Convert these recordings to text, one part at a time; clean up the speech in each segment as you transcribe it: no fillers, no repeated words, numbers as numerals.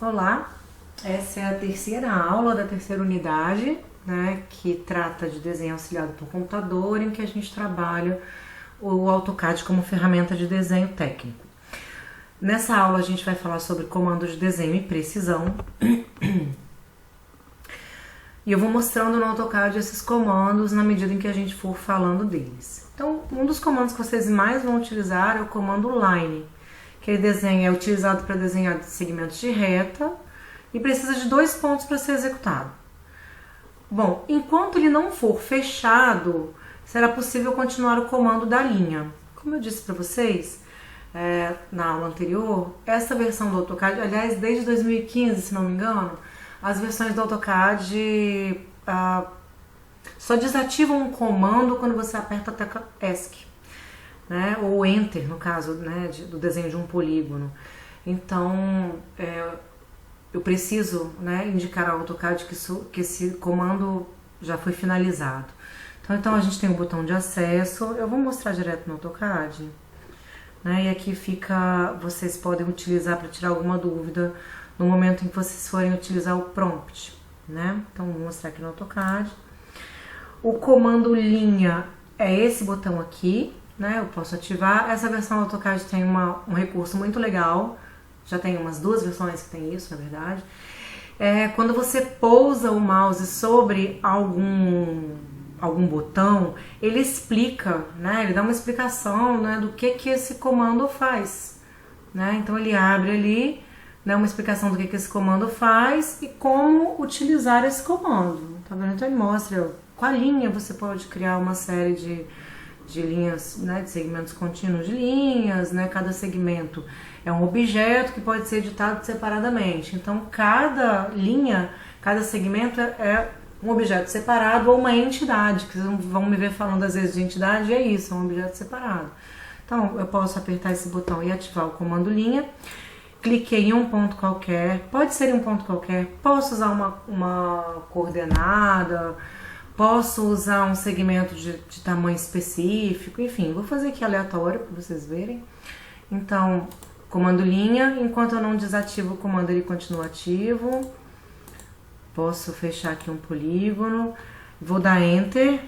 Olá, essa é a terceira aula da terceira unidade, né, que trata de desenho auxiliado por computador, em que a gente trabalha o AutoCAD como ferramenta de desenho técnico. Nessa aula a gente vai falar sobre comandos de desenho e precisão. E eu vou mostrando no AutoCAD esses comandos na medida em que a gente for falando deles. Então, um dos comandos que vocês mais vão utilizar é o comando Line, que ele é utilizado para desenhar segmentos de reta e precisa de 2 pontos para ser executado. Bom, enquanto ele não for fechado, será possível continuar o comando da linha. Como eu disse para vocês na aula anterior, essa versão do AutoCAD, aliás, desde 2015, se não me engano, as versões do AutoCAD só desativam um comando quando você aperta a tecla ESC, né? Ou Enter, no caso, né, do desenho de um polígono. Então, eu preciso, né, indicar ao AutoCAD que esse comando já foi finalizado. Então a gente tem o botão de acesso. Eu vou mostrar direto no AutoCAD, né, e aqui vocês podem utilizar para tirar alguma dúvida no momento em que vocês forem utilizar o prompt, né? Então vou mostrar aqui no AutoCAD. O comando linha é esse botão aqui, né? Eu posso ativar. Essa versão do AutoCAD tem um recurso muito legal. Já tem umas 2 versões que tem isso, na verdade. Quando você pousa o mouse sobre algum botão, ele explica, né? Ele dá uma explicação, né, do que esse comando faz, né? Então ele abre ali, né, uma explicação do que esse comando faz e como utilizar esse comando. Tá vendo? Então ele mostra com a linha você pode criar uma série de linhas, né, de segmentos contínuos de linhas, né? Cada segmento é um objeto que pode ser editado separadamente. Então cada linha, cada segmento é um objeto separado ou uma entidade, que vocês vão me ver falando às vezes de entidade, é isso, é um objeto separado. Então eu posso apertar esse botão e ativar o comando linha. Cliquei em um ponto qualquer, pode ser em um ponto qualquer, posso usar uma coordenada, posso usar um segmento de tamanho específico, enfim, vou fazer aqui aleatório para vocês verem. Então, comando linha, enquanto eu não desativo o comando ele continua ativo. Posso fechar aqui um polígono, vou dar Enter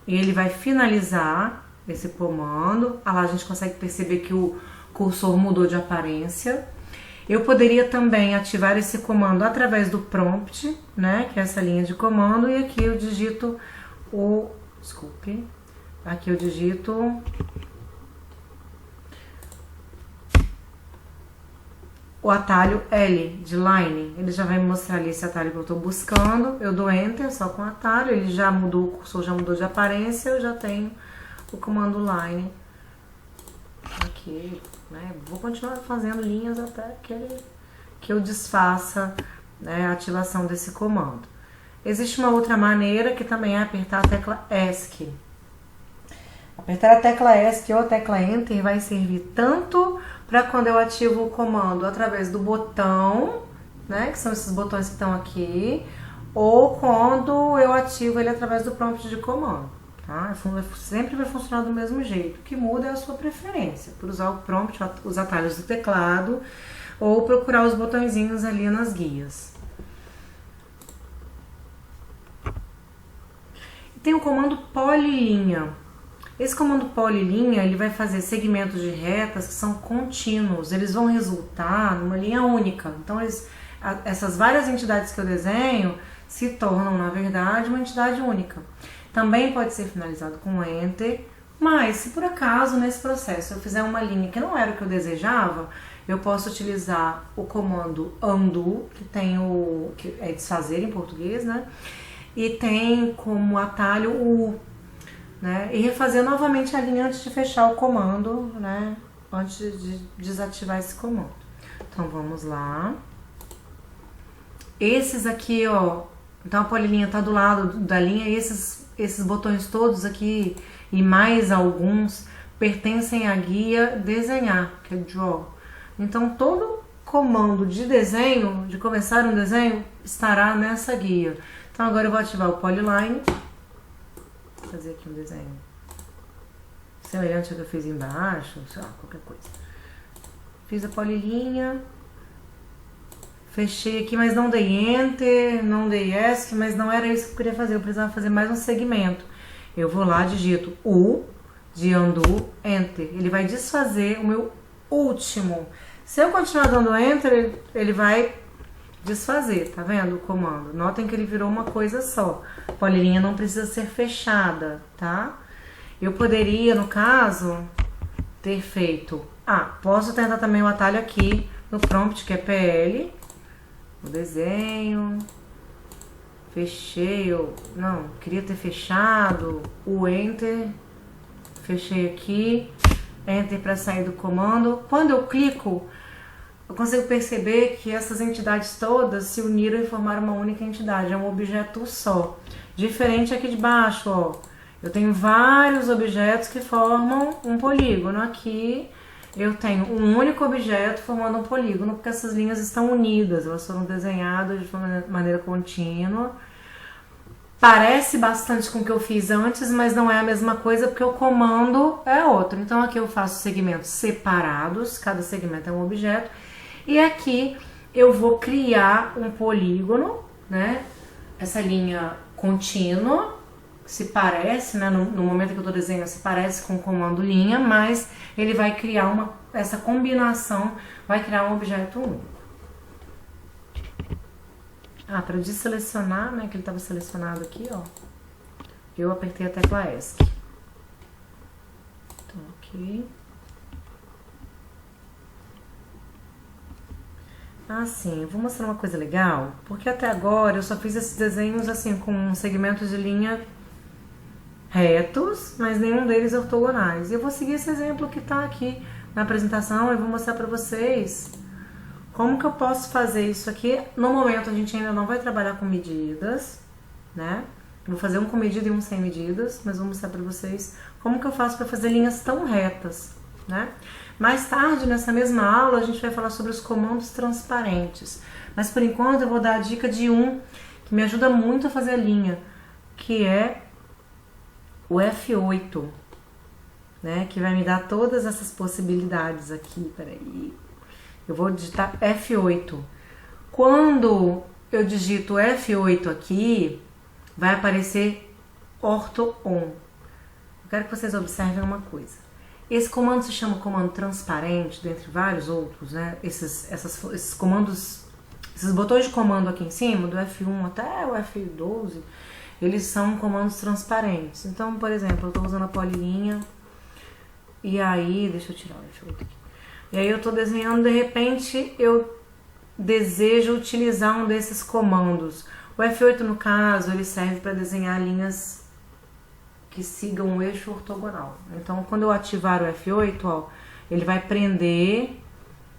e ele vai finalizar esse comando. Lá a gente consegue perceber que o cursor mudou de aparência. Eu poderia também ativar esse comando através do prompt, né, que é essa linha de comando, e aqui eu digito aqui eu digito o atalho L de Line. Ele já vai me mostrar ali esse atalho que eu estou buscando. Eu dou Enter só com o atalho, ele já mudou, o cursor já mudou de aparência, eu já tenho o comando Line aqui, né? Vou continuar fazendo linhas até que eu desfaça, né, a ativação desse comando. Existe uma outra maneira que também é apertar a tecla ESC. Apertar a tecla ESC ou a tecla Enter vai servir tanto para quando eu ativo o comando através do botão, né, que são esses botões que estão aqui, ou quando eu ativo ele através do prompt de comando. Tá? Sempre vai funcionar do mesmo jeito. O que muda é a sua preferência, por usar o prompt, os atalhos do teclado, ou procurar os botõezinhos ali nas guias. Tem o comando polilinha. Esse comando polilinha, ele vai fazer segmentos de retas que são contínuos, eles vão resultar numa linha única. Então, essas várias entidades que eu desenho se tornam, na verdade, uma entidade única. Também pode ser finalizado com Enter, mas se por acaso nesse processo eu fizer uma linha que não era o que eu desejava, eu posso utilizar o comando Undo, que é desfazer em português, né? E tem como atalho o U, né? E refazer novamente a linha antes de fechar o comando, né? Antes de desativar esse comando. Então vamos lá. Esses aqui, ó, então a polilinha tá do lado da linha e esses botões todos aqui e mais alguns pertencem à guia desenhar, que é Draw. Então todo comando de desenho, de começar um desenho, estará nessa guia. Então agora eu vou ativar o Polyline, vou fazer aqui um desenho semelhante ao que eu fiz embaixo, sei lá, qualquer coisa. Fiz a polilinha, Fechei aqui, mas não dei Enter, não dei ESC, mas não era isso que eu queria fazer. Eu precisava fazer mais um segmento. Eu vou lá, digito U de Undo, Enter. Ele vai desfazer o meu último. Se eu continuar dando Enter, ele vai desfazer, tá vendo o comando? Notem que ele virou uma coisa só. A polilinha não precisa ser fechada, tá? Eu poderia, no caso, ter feito... posso tentar também o atalho aqui no prompt, que é PL. O desenho. Fechei. Não, queria ter fechado. O Enter. Fechei aqui. Enter para sair do comando. Quando eu clico, eu consigo perceber que essas entidades todas se uniram e formaram uma única entidade. É um objeto só. Diferente aqui de baixo, ó. Eu tenho vários objetos que formam um polígono. Aqui eu tenho um único objeto formando um polígono, porque essas linhas estão unidas, elas foram desenhadas de uma maneira contínua. Parece bastante com o que eu fiz antes, mas não é a mesma coisa, porque o comando é outro. Então aqui eu faço segmentos separados, cada segmento é um objeto, e aqui eu vou criar um polígono, né? Essa linha contínua, se parece, né, no momento que eu estou desenhando, se parece com o comando linha, mas ele vai criar essa combinação, vai criar um objeto único. Para deselecionar, né, que ele estava selecionado aqui, ó, eu apertei a tecla ESC. Então, aqui. Sim, eu vou mostrar uma coisa legal, porque até agora eu só fiz esses desenhos assim, com segmentos de linha retos, mas nenhum deles ortogonais. E eu vou seguir esse exemplo que está aqui na apresentação e vou mostrar para vocês como que eu posso fazer isso aqui. No momento a gente ainda não vai trabalhar com medidas, né? Vou fazer um com medida e um sem medidas, mas vou mostrar para vocês como que eu faço para fazer linhas tão retas, né? Mais tarde, nessa mesma aula, a gente vai falar sobre os comandos transparentes. Mas por enquanto eu vou dar a dica de um que me ajuda muito a fazer a linha, que é o F8, né? Que vai me dar todas essas possibilidades aqui. Peraí. Eu vou digitar F8. Quando eu digito F8 aqui, vai aparecer Ortho-On. Eu quero que vocês observem uma coisa. Esse comando se chama comando transparente, dentre vários outros, né? Esses comandos, esses botões de comando aqui em cima, do F1 até o F12, eles são comandos transparentes. Então, por exemplo, eu estou usando a polilinha e aí, deixa eu tirar o F8 aqui. E aí eu estou desenhando, de repente eu desejo utilizar um desses comandos. O F8, no caso, ele serve para desenhar linhas que sigam o eixo ortogonal. Então, quando eu ativar o F8, ó, ele vai prender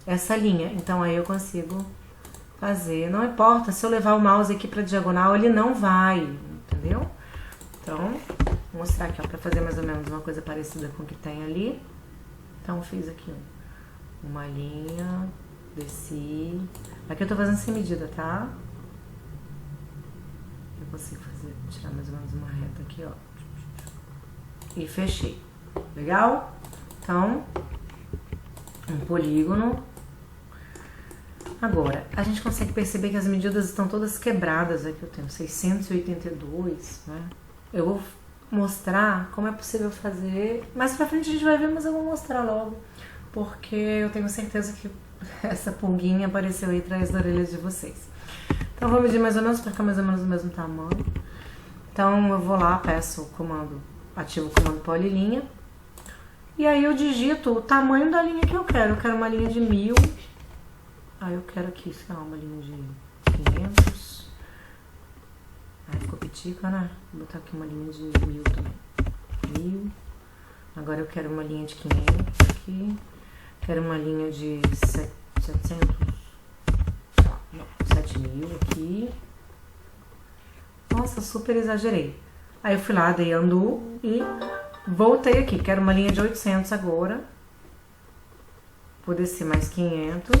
essa linha. Então, aí eu consigo fazer. Não importa, se eu levar o mouse aqui para diagonal, ele não vai, entendeu? Então, vou mostrar aqui, ó, para fazer mais ou menos uma coisa parecida com o que tem ali. Então, fiz aqui uma linha, desci. Aqui eu tô fazendo sem medida, tá? Eu consigo tirar mais ou menos uma reta aqui, ó. E fechei. Legal? Então, um polígono. Agora, a gente consegue perceber que as medidas estão todas quebradas. Aqui eu tenho 682, né? Eu vou mostrar como é possível fazer. Mais pra frente a gente vai ver, mas eu vou mostrar logo. Porque eu tenho certeza que essa pulguinha apareceu aí atrás da orelha de vocês. Então, eu vou medir mais ou menos para ficar mais ou menos do mesmo tamanho. Então, eu vou lá, peço o comando, ativo o comando polilinha. E aí eu digito o tamanho da linha que eu quero. Eu quero uma linha de 1000. Aí eu quero aqui, sei lá, uma linha de 500. Aí ficou pitica, né? Vou botar aqui uma linha de 1000 também. 1000. Agora eu quero uma linha de 500 aqui. Quero uma linha de 700. Não, 7000 aqui. Nossa, super exagerei. Aí eu fui lá, dei undo e voltei aqui. Quero uma linha de 800 agora. Vou descer mais 500.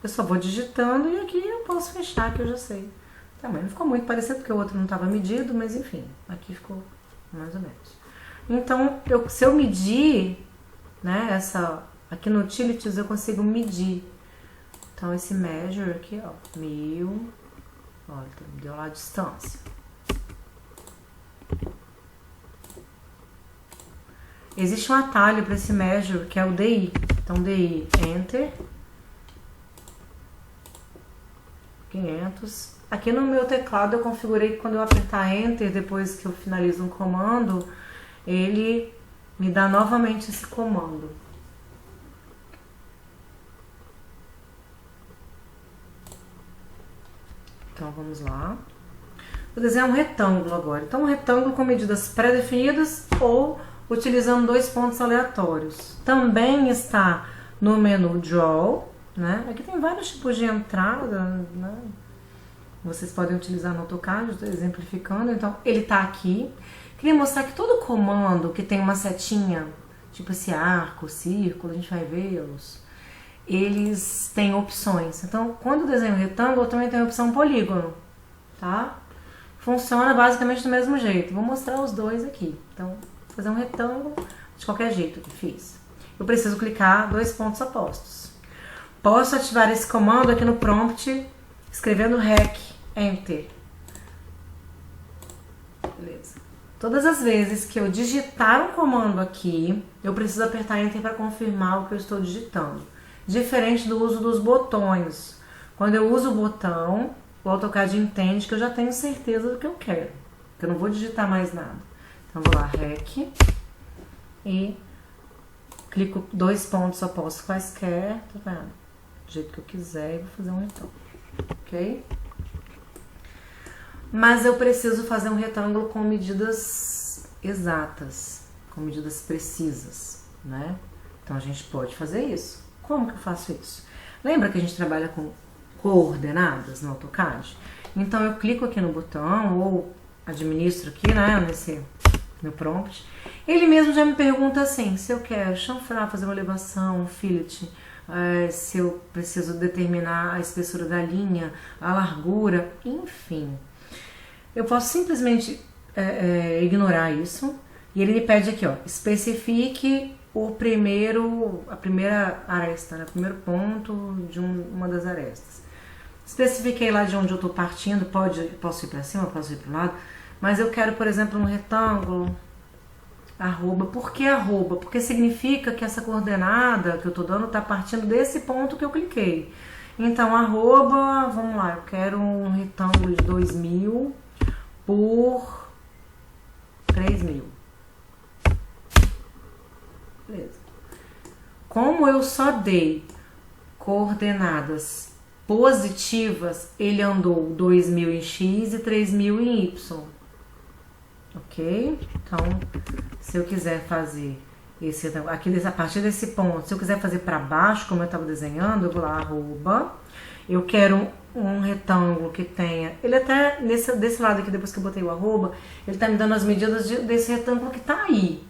Eu só vou digitando e aqui eu posso fechar, que eu já sei. Também não ficou muito parecido porque o outro não estava medido, mas enfim, aqui ficou mais ou menos. Então, se eu medir, né, aqui no Utilities eu consigo medir Então esse measure aqui, ó, 1000, olha, deu lá a distância. Existe um atalho para esse measure, que é o DI. Então DI, Enter, 500. Aqui no meu teclado eu configurei que quando eu apertar Enter, depois que eu finalizo um comando, ele me dá novamente esse comando. Então vamos lá. Vou desenhar um retângulo agora. Então um retângulo com medidas pré-definidas ou utilizando 2 pontos aleatórios. Também está no menu Draw, né? Aqui tem vários tipos de entrada, né? Vocês podem utilizar no AutoCAD, estou exemplificando. Então ele está aqui. Queria mostrar que todo comando que tem uma setinha, tipo esse arco, círculo, a gente vai vê-los, eles têm opções. Então, quando eu desenho um retângulo, eu também tenho a opção polígono, tá? Funciona basicamente do mesmo jeito. Vou mostrar os dois aqui. Então, vou fazer um retângulo de qualquer jeito que fiz. Eu preciso clicar 2 pontos opostos. Posso ativar esse comando aqui no prompt, escrevendo REC, Enter. Beleza. Todas as vezes que eu digitar um comando aqui, eu preciso apertar Enter para confirmar o que eu estou digitando. Diferente do uso dos botões. Quando eu uso o botão, o AutoCAD entende que eu já tenho certeza do que eu quero. Que eu não vou digitar mais nada. Então vou lá, REC. E clico 2 pontos opostos quaisquer. Tá vendo? Do jeito que eu quiser e vou fazer um retângulo. Ok? Mas eu preciso fazer um retângulo com medidas exatas. Com medidas precisas, né? Então a gente pode fazer isso. Como que eu faço isso? Lembra que a gente trabalha com coordenadas no AutoCAD? Então eu clico aqui no botão ou administro aqui, né, no prompt. Ele mesmo já me pergunta assim, se eu quero chanfrar, fazer uma elevação, um fillet, se eu preciso determinar a espessura da linha, a largura, enfim. Eu posso simplesmente ignorar isso e ele me pede aqui, ó, especifique a primeira aresta, né? O primeiro ponto de uma das arestas. Especifiquei lá de onde eu estou partindo, posso ir para cima, posso ir para o lado, mas eu quero, por exemplo, um retângulo, arroba. Por que arroba? Porque significa que essa coordenada que eu estou dando está partindo desse ponto que eu cliquei. Então, arroba, vamos lá, eu quero um retângulo de 2000 por 3000. Beleza. Como eu só dei coordenadas positivas, ele andou 2000 em X e 3000 em Y. Ok? Então, se eu quiser fazer aqui a partir desse ponto, se eu quiser fazer para baixo, como eu estava desenhando, eu vou lá, arroba. Eu quero um retângulo que tenha... Ele até, desse lado aqui, depois que eu botei o arroba, ele está me dando as medidas desse retângulo que está aí.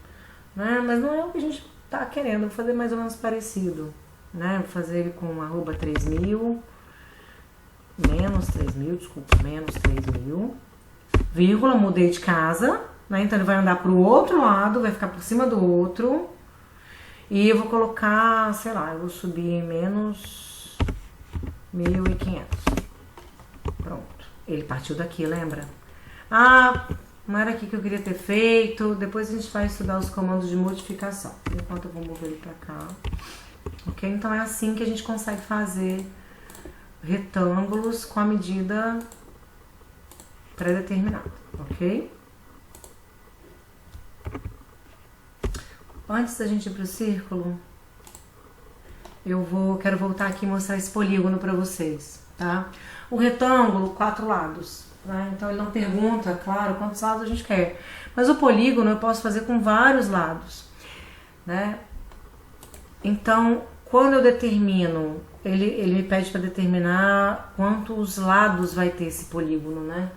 Né? Mas não é o que a gente tá querendo, vou fazer mais ou menos parecido, né? Vou fazer ele com arroba 3000, menos 3000, vírgula, mudei de casa, né? Então ele vai andar pro outro lado, vai ficar por cima do outro, e eu vou colocar, sei lá, eu vou subir em menos 1500. Pronto, ele partiu daqui, lembra? Ah, não era aqui que eu queria ter feito. Depois a gente vai estudar os comandos de modificação. Enquanto eu vou mover ele pra cá. Ok? Então é assim que a gente consegue fazer retângulos com a medida pré-determinada. Ok? Antes da gente ir pro círculo, quero voltar aqui e mostrar esse polígono pra vocês, tá? O retângulo, 4 lados. Né? Então ele não pergunta, claro, quantos lados a gente quer. Mas o polígono eu posso fazer com vários lados. Né? Então, quando eu determino, ele me pede para determinar quantos lados vai ter esse polígono. Né?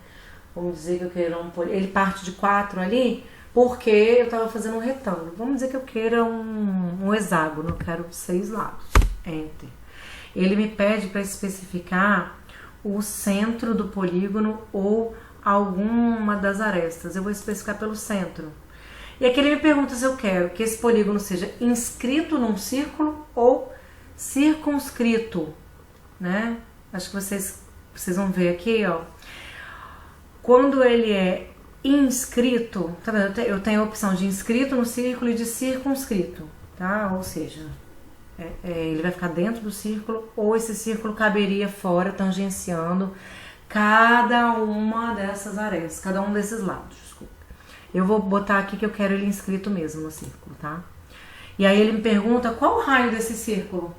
Vamos dizer que eu queira um polígono. Ele parte de 4 ali, porque eu estava fazendo um retângulo. Vamos dizer que eu queira um hexágono, eu quero 6 lados. Enter. Ele me pede para especificar o centro do polígono ou alguma das arestas. Eu vou especificar pelo centro. E aqui ele me pergunta se eu quero que esse polígono seja inscrito num círculo ou circunscrito né? Acho que vocês vão ver aqui, ó. Quando ele é inscrito, tá vendo? Eu tenho a opção de inscrito no círculo e de circunscrito, tá? Ou seja, ele vai ficar dentro do círculo ou esse círculo caberia fora, tangenciando cada uma dessas arestas, cada um desses lados, desculpa. Eu vou botar aqui que eu quero ele inscrito mesmo no círculo, tá? E aí ele me pergunta qual o raio desse círculo,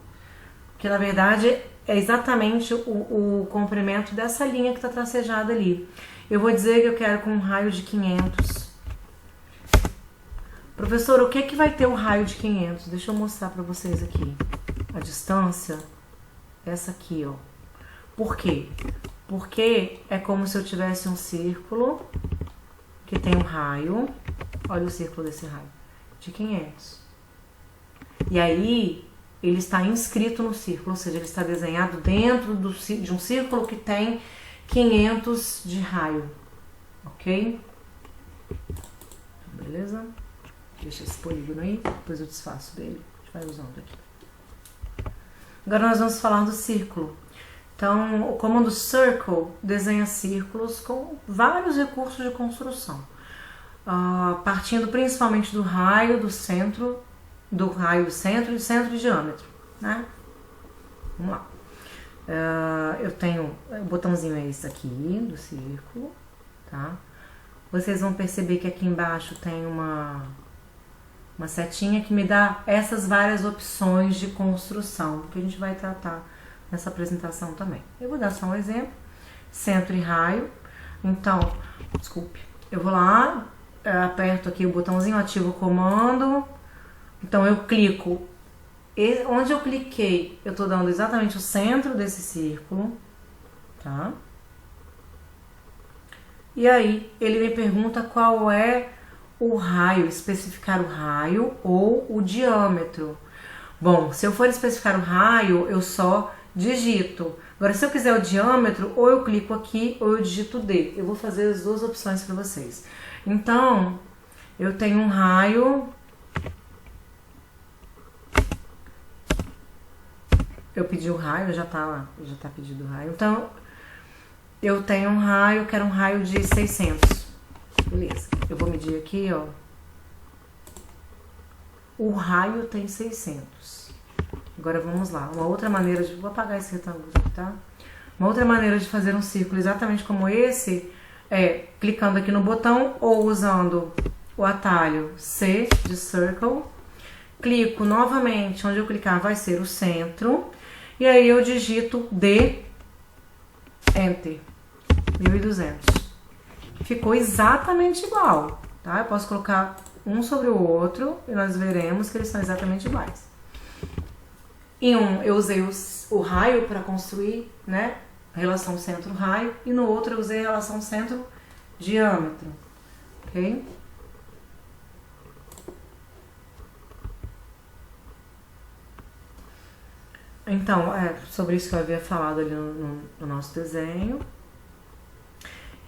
que na verdade é exatamente o comprimento dessa linha que está tracejada ali. Eu vou dizer que eu quero com um raio de 500. Professor, o que vai ter o raio de 500? Deixa eu mostrar para vocês aqui. A distância, essa aqui, ó. Por quê? Porque é como se eu tivesse um círculo que tem um raio. Olha o círculo desse raio. De 500. E aí, ele está inscrito no círculo, ou seja, ele está desenhado dentro de um círculo que tem 500 de raio, ok? Beleza? Deixa esse polígono aí, depois eu desfaço dele, a gente vai usando aqui. Agora nós vamos falar do círculo. Então, o comando circle desenha círculos com vários recursos de construção, partindo principalmente do raio do centro, e centro de diâmetro, né? Vamos lá. Eu tenho o botãozinho é esse aqui do círculo, tá? Vocês vão perceber que aqui embaixo tem uma setinha que me dá essas várias opções de construção, que a gente vai tratar nessa apresentação também. Eu vou dar só um exemplo, centro e raio. Então, desculpe, eu vou lá, aperto aqui o botãozinho, ativo o comando. Então eu clico, onde eu cliquei, eu tô dando exatamente o centro desse círculo, tá? E aí ele me pergunta qual é o raio, especificar o raio ou o diâmetro. Bom, se eu for especificar o raio, eu só digito. Agora, se eu quiser o diâmetro, ou eu clico aqui ou eu digito D. Eu vou fazer as duas opções para vocês. Então, eu tenho um raio. Eu pedi o raio, já tá pedido o raio. Então, eu tenho um raio, quero um raio de 600. Beleza. Eu vou medir aqui, ó. O raio tem 600. Agora vamos lá. Uma outra maneira de... Vou apagar esse retângulo aqui, tá? Uma outra maneira de fazer um círculo exatamente como esse é clicando aqui no botão ou usando o atalho C de circle. Clico novamente, onde eu clicar vai ser o centro. E aí eu digito D, Enter, 1200. Ficou exatamente igual, tá? Eu posso colocar um sobre o outro e nós veremos que eles são exatamente iguais. Em um eu usei o raio para construir, né? Relação centro-raio. E no outro eu usei a relação centro-diâmetro, ok? Então, sobre isso que eu havia falado ali no nosso desenho.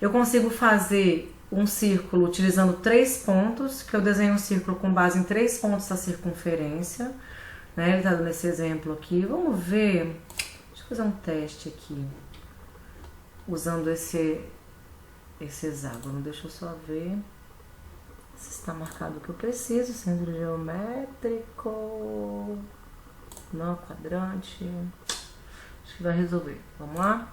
Eu consigo fazer um círculo utilizando 3 pontos, que eu desenho um círculo com base em 3 pontos da circunferência, né? Ele tá dando esse exemplo aqui. Vamos ver, deixa eu fazer um teste aqui, usando esse hexágono. Deixa eu só ver se está marcado o que eu preciso. Centro geométrico... Não, quadrante. Acho que vai resolver. Vamos lá?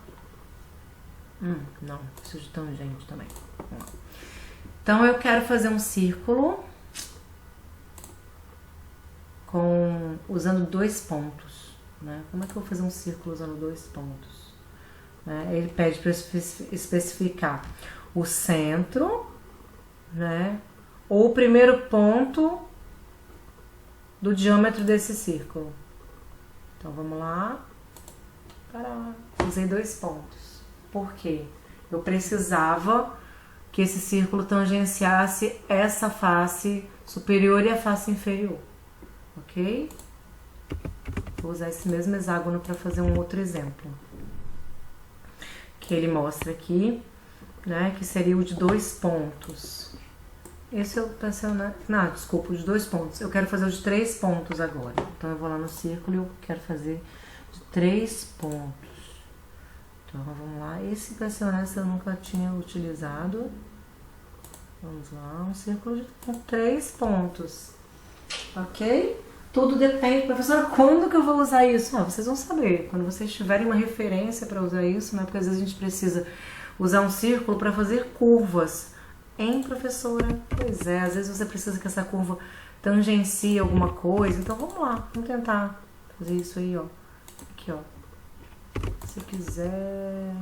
Não, preciso de tangente também. Vamos lá. Então eu quero fazer um círculo usando 2 pontos, né? Como é que eu vou fazer um círculo usando 2 pontos? Ele pede para especificar o centro, né? Ou o primeiro ponto do diâmetro desse círculo. Então vamos lá. Usei 2 pontos. Por quê? Eu precisava que esse círculo tangenciasse essa face superior e a face inferior. Ok? Vou usar esse mesmo hexágono para fazer um outro exemplo. Que ele mostra aqui, né? Que seria o de 2 pontos. Esse eu pensei, né? Não, desculpa, o de 2 pontos. Eu quero fazer o de 3 pontos agora. Então eu vou lá no círculo e eu quero fazer de 3 pontos. Então vamos lá, esse pra ser honesto eu nunca tinha utilizado. Vamos lá, um círculo com 3 pontos, ok? Tudo depende, professora, quando que eu vou usar isso? Vocês vão saber, quando vocês tiverem uma referência para usar isso, né? Porque às vezes a gente precisa usar um círculo para fazer curvas. Hein, professora? Pois é, às vezes você precisa que essa curva tangencie alguma coisa. Então vamos lá, vamos tentar fazer isso aí, ó. Aqui, ó. Se eu quiser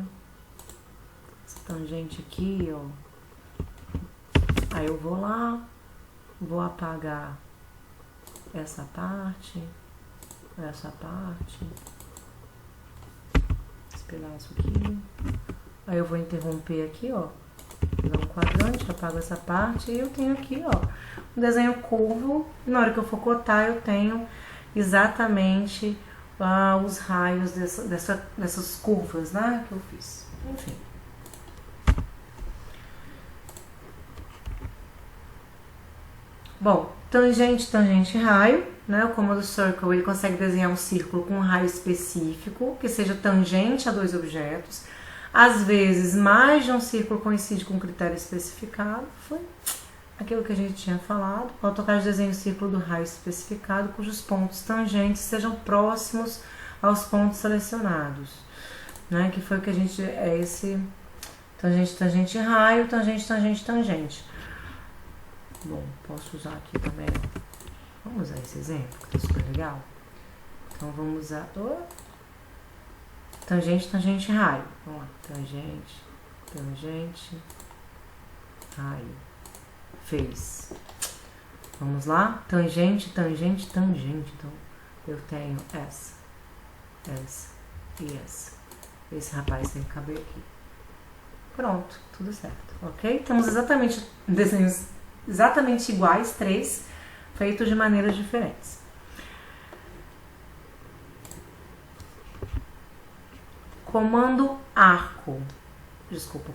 essa tangente aqui, ó. Aí eu vou lá, vou apagar essa parte, esse pedaço aqui. Aí eu vou interromper aqui, ó. Dar um quadrante, apago essa parte e eu tenho aqui, ó, um desenho curvo. Na hora que eu for cotar, eu tenho exatamente os raios dessas curvas, né, que eu fiz. Enfim. Bom, tangente, tangente, raio, né? O comando circle, ele consegue desenhar um círculo com um raio específico, que seja tangente a 2 objetos. Às vezes, mais de um círculo coincide com um critério especificado. Foi aquilo que a gente tinha falado. O AutoCAD desenha o círculo do raio especificado, cujos pontos tangentes sejam próximos aos pontos selecionados, né? Que foi o que a gente... É esse tangente, tangente, raio, tangente, tangente, tangente. Bom, posso usar aqui também. Vamos usar esse exemplo, que tá super legal. Então, vamos usar... tangente, tangente, raio. Vamos lá. Tangente, tangente, raio. Fez. Vamos lá. Tangente, tangente, tangente. Então, eu tenho essa e essa. Esse rapaz tem que caber aqui. Pronto, tudo certo. Ok? Temos exatamente desenhos exatamente iguais, 3, feitos de maneiras diferentes. Comando arco,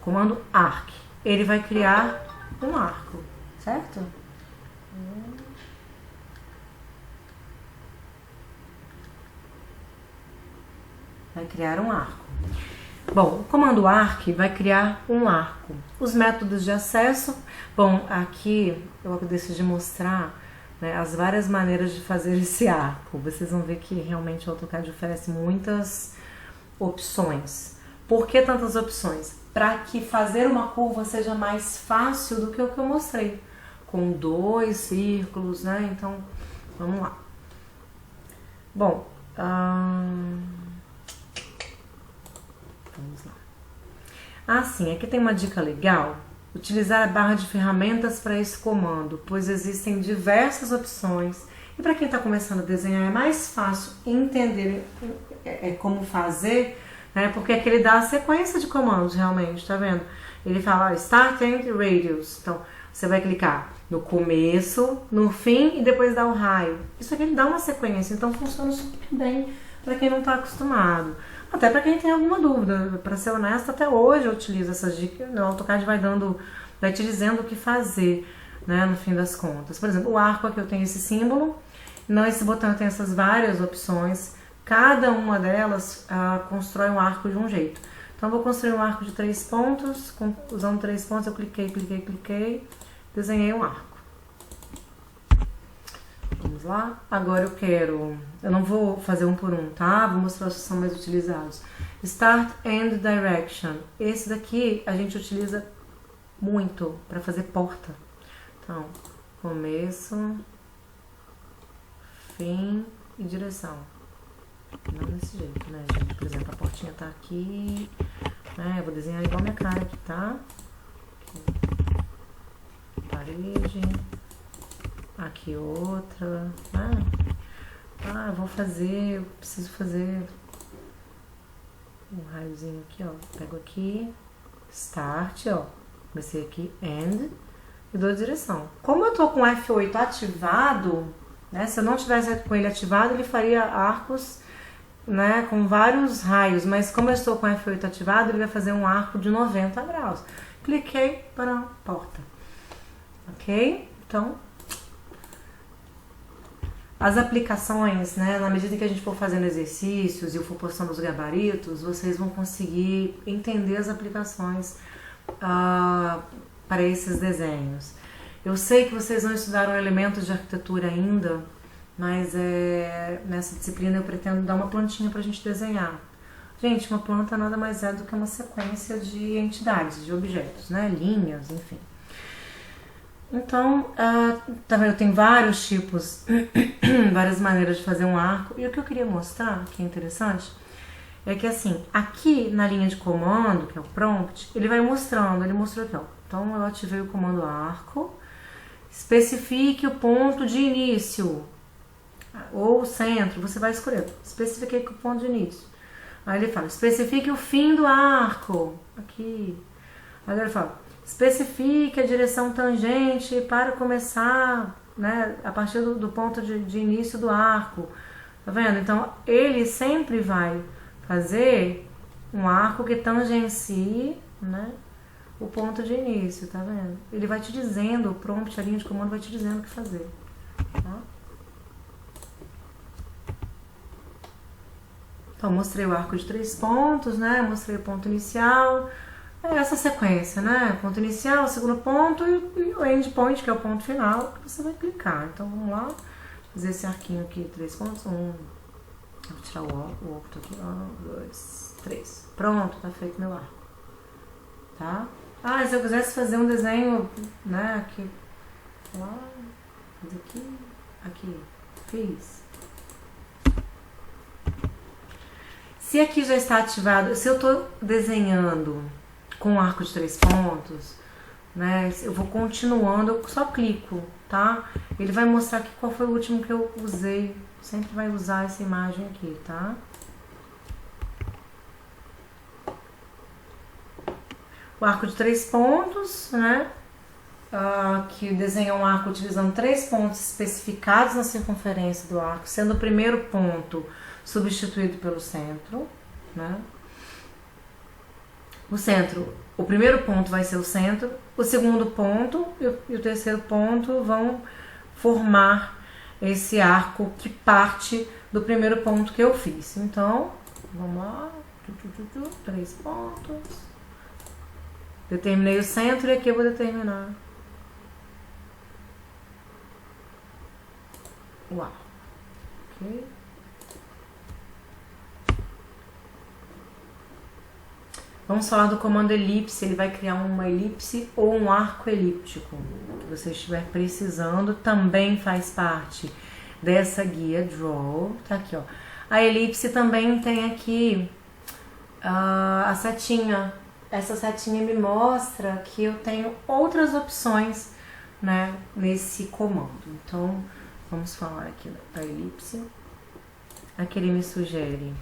comando arc, ele vai criar um arco, certo? Vai criar um arco. Bom, o comando arc vai criar um arco. Os métodos de acesso, bom, aqui eu decidi mostrar, né, as várias maneiras de fazer esse arco. Vocês vão ver que realmente o AutoCAD oferece muitas opções. Por que tantas opções? Para que fazer uma curva seja mais fácil do que o que eu mostrei, com 2 círculos, né? Então, vamos lá. Bom, vamos lá. Sim, aqui tem uma dica legal. Utilizar a barra de ferramentas para esse comando, pois existem diversas opções. E para quem está começando a desenhar é mais fácil entender como fazer, né? Porque aqui ele dá a sequência de comandos realmente, tá vendo? Ele fala Start and Radius. Então, você vai clicar no começo, no fim e depois dá o raio. Isso aqui ele dá uma sequência, então funciona super bem para quem não está acostumado. Até para quem tem alguma dúvida. Para ser honesta, até hoje eu utilizo essas dicas. O AutoCAD vai te dizendo o que fazer, né, no fim das contas. Por exemplo, o arco aqui eu tenho esse símbolo. Nesse botão eu tenho essas várias opções. Cada uma delas constrói um arco de um jeito. Então, eu vou construir um arco de 3 pontos. Usando 3 pontos, eu cliquei. Desenhei um arco. Vamos lá. Agora eu não vou fazer um por um, tá? Vou mostrar os que são mais utilizados. Start and Direction. Esse daqui a gente utiliza muito para fazer porta. Então, começo, fim e direção. Não desse jeito, né, gente? Por exemplo, a portinha tá aqui, né? Eu vou desenhar igual minha cara aqui, tá? Aqui. Parede. Aqui outra. Eu preciso fazer um raiozinho aqui, ó. Pego aqui, Start, ó. Comecei aqui, End, e dou a direção. Como eu tô com o F8 ativado, né? Se eu não tivesse com ele ativado, ele faria arcos, né, com vários raios, mas como eu estou com o F8 ativado, ele vai fazer um arco de 90 graus. Cliquei para a porta. Ok? Então, As aplicações, né, na medida que a gente for fazendo exercícios e eu for postando os gabaritos, vocês vão conseguir entender as aplicações para esses desenhos. Eu sei que vocês não estudaram elementos de arquitetura ainda, mas nessa disciplina eu pretendo dar uma plantinha para a gente desenhar. Gente, uma planta nada mais é do que uma sequência de entidades, de objetos, né? Linhas, enfim. Então, tá vendo? Tem vários tipos, várias maneiras de fazer um arco. E o que eu queria mostrar, que é interessante, é que assim, aqui na linha de comando, que é o prompt, ele vai mostrando, ele mostrou aqui, ó. Então eu ativei o comando arco, especifique o ponto de início, ou o centro, você vai escolher, especifiquei o ponto de início. Aí ele fala, especifique o fim do arco, aqui. Aí ele fala, especifique a direção tangente para começar, né, a partir do ponto de início do arco. Tá vendo? Então, ele sempre vai fazer um arco que tangencie, né, o ponto de início, tá vendo? Ele vai te dizendo, o prompt, a linha de comando vai te dizendo o que fazer, tá? Então, mostrei o arco de 3 pontos, né? Mostrei o ponto inicial. É essa sequência, né? Ponto inicial, segundo ponto e o endpoint, que é o ponto final, que você vai clicar. Então, vamos lá. Fazer esse arquinho aqui, 3 pontos. Vou tirar o outro aqui. 1, 2, 3. Pronto, tá feito meu arco. Tá? E se eu quisesse fazer um desenho, né? Aqui. Lá. Aqui. Aqui. Fiz. Se aqui já está ativado, se eu estou desenhando com um arco de 3 pontos, né, eu vou continuando, eu só clico, tá? Ele vai mostrar aqui qual foi o último que eu usei, sempre vai usar essa imagem aqui, tá? O arco de 3 pontos, né, que desenha um arco utilizando 3 pontos especificados na circunferência do arco, sendo o primeiro ponto substituído pelo centro, né? O centro, o primeiro ponto vai ser o centro, o segundo ponto e o terceiro ponto vão formar esse arco que parte do primeiro ponto que eu fiz. Então, vamos lá, 3 pontos, determinei o centro e aqui eu vou determinar o arco, ok? Vamos falar do comando elipse, ele vai criar uma elipse ou um arco elíptico, que você estiver precisando, também faz parte dessa guia Draw, tá aqui, ó. A elipse também tem aqui a setinha, essa setinha me mostra que eu tenho outras opções, né, nesse comando. Então, vamos falar aqui da elipse. Aqui ele me sugere...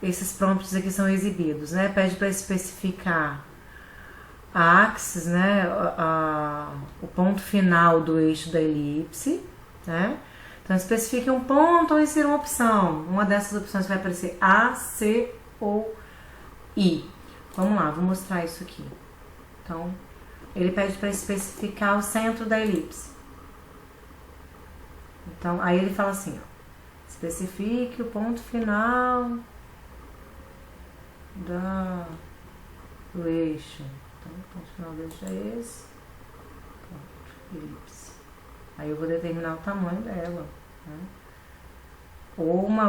esses prompts aqui são exibidos, né? Pede para especificar a axis, né? O ponto final do eixo da elipse, né? Então, especifique um ponto ou insira uma opção. Uma dessas opções vai aparecer A, C ou I. Vamos lá, vou mostrar isso aqui. Então, ele pede para especificar o centro da elipse. Então, aí ele fala assim, ó, especifique o ponto final do eixo. Então, o ponto final do eixo é esse. Ponto, elipse. Aí eu vou determinar o tamanho dela, né? Ou um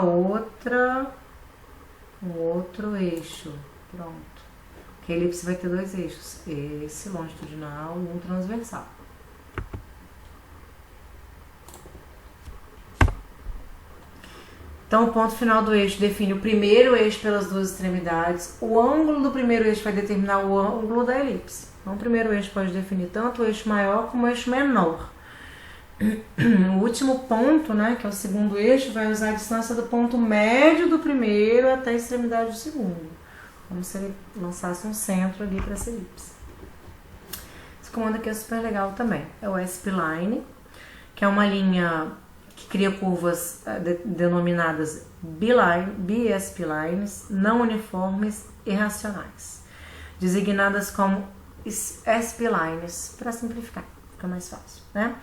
outro eixo. Pronto. Porque a elipse vai ter 2 eixos, esse longitudinal e um transversal. Então, o ponto final do eixo define o primeiro eixo pelas 2 extremidades. O ângulo do primeiro eixo vai determinar o ângulo da elipse. Então, o primeiro eixo pode definir tanto o eixo maior como o eixo menor. O último ponto, né, que é o segundo eixo, vai usar a distância do ponto médio do primeiro até a extremidade do segundo. Como se ele lançasse um centro ali para essa elipse. Esse comando aqui é super legal também. É o spline, que é uma linha que cria curvas denominadas B-splines, não uniformes e racionais, designadas como splines, para simplificar, fica mais fácil, né?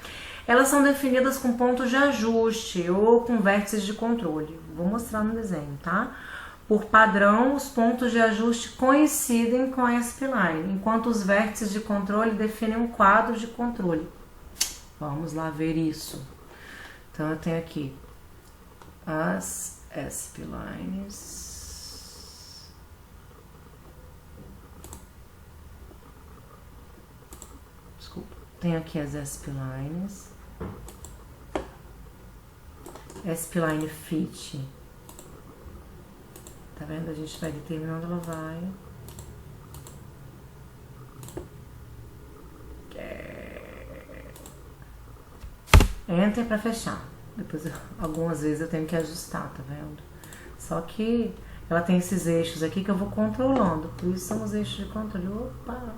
Elas são definidas com pontos de ajuste ou com vértices de controle. Vou mostrar no desenho, tá? Por padrão, os pontos de ajuste coincidem com a spline, enquanto os vértices de controle definem um quadro de controle. Vamos lá ver isso. Então, eu tenho aqui as splines. Desculpa. Tenho aqui as splines. Spline fit. Tá vendo? A gente vai determinando, ela vai. Enter pra fechar. Depois, algumas vezes eu tenho que ajustar, tá vendo? Só que ela tem esses eixos aqui que eu vou controlando. Por isso são os eixos de controle. Opa!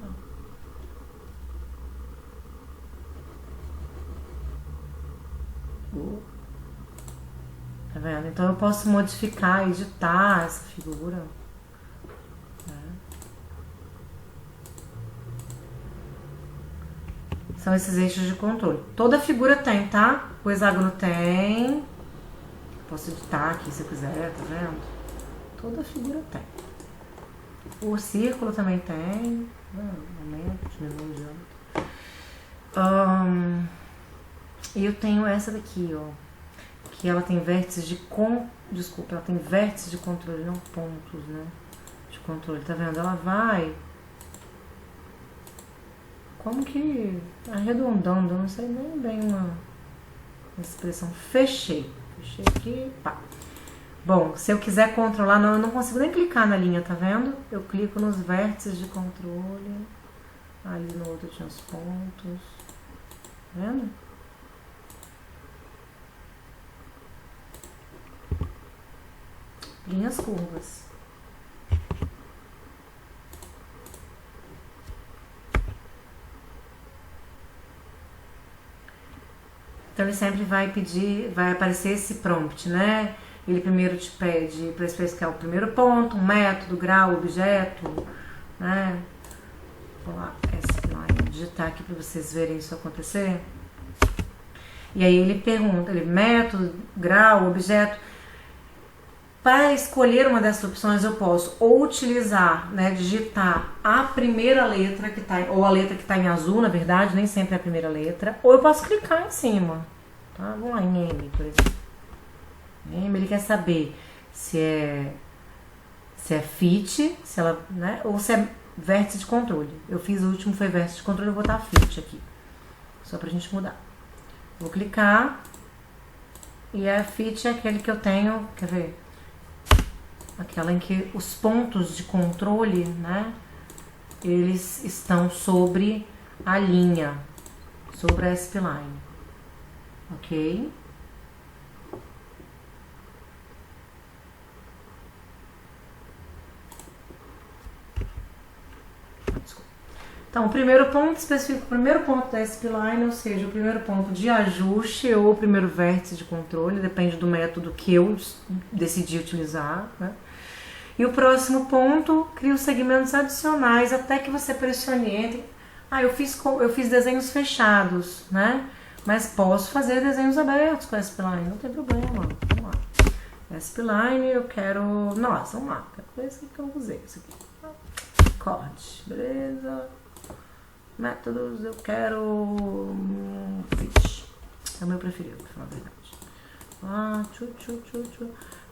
Tá vendo? Então eu posso modificar, editar essa figura. São esses eixos de controle. Toda figura tem, tá? O hexágono tem. Posso editar aqui se eu quiser, tá vendo? Toda figura tem. O círculo também tem. Aumento, diminui, e eu tenho essa daqui, ó. Que ela tem vértices de Desculpa, ela tem vértices de controle, não pontos, né? De controle, tá vendo? Ela vai... Como que... Arredondando, eu não sei nem bem uma expressão. Fechei. Fechei aqui, pá. Bom, se eu quiser controlar, eu não consigo nem clicar na linha, tá vendo? Eu clico nos vértices de controle. Ali no outro tinha os pontos. Tá vendo? Linhas curvas. Então ele sempre vai pedir, vai aparecer esse prompt, né? Ele primeiro te pede para especificar o primeiro ponto, um método, grau, objeto, né? Vou lá, spline, digitar aqui para vocês verem isso acontecer. E aí ele pergunta, método, grau, objeto. Para escolher uma dessas opções eu posso ou utilizar, né, digitar a primeira letra que tá, ou a letra que está em azul, na verdade, nem sempre é a primeira letra, ou eu posso clicar em cima, tá? Vamos lá em M, por exemplo. M, ele quer saber se é fit, se ela, né, ou se é vértice de controle. Eu fiz o último, foi vértice de controle, eu vou botar fit aqui, só pra gente mudar. Vou clicar, e a fit é aquele que eu tenho, quer ver? Aquela em que os pontos de controle, né, eles estão sobre a linha, sobre a spline, ok? Então, o primeiro ponto específico, o primeiro ponto da spline, ou seja, o primeiro ponto de ajuste ou o primeiro vértice de controle, depende do método que eu decidi utilizar, né? E o próximo ponto, cria os segmentos adicionais até que você pressione Enter. Eu fiz desenhos fechados, né? Mas posso fazer desenhos abertos com a spline, não tem problema. Vamos lá. Spline, eu quero... Nossa, vamos lá. Esse que eu usei, esse aqui. Corte, beleza. Métodos, eu quero... Fish. É o meu preferido, pra falar a verdade.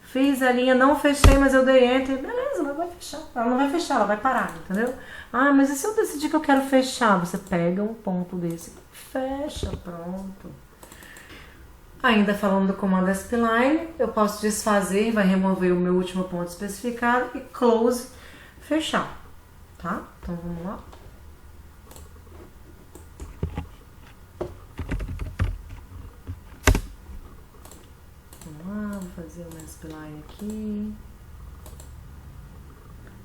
Fiz a linha, não fechei, mas eu dei Enter. Beleza, ela vai fechar. Ela não vai fechar, ela vai parar, entendeu? Mas e se eu decidir que eu quero fechar? Você pega um ponto desse, fecha, pronto. Ainda falando do comando spline, eu posso desfazer, vai remover o meu último ponto especificado e close, fechar, tá? Então vamos lá. Vou fazer uma spline aqui.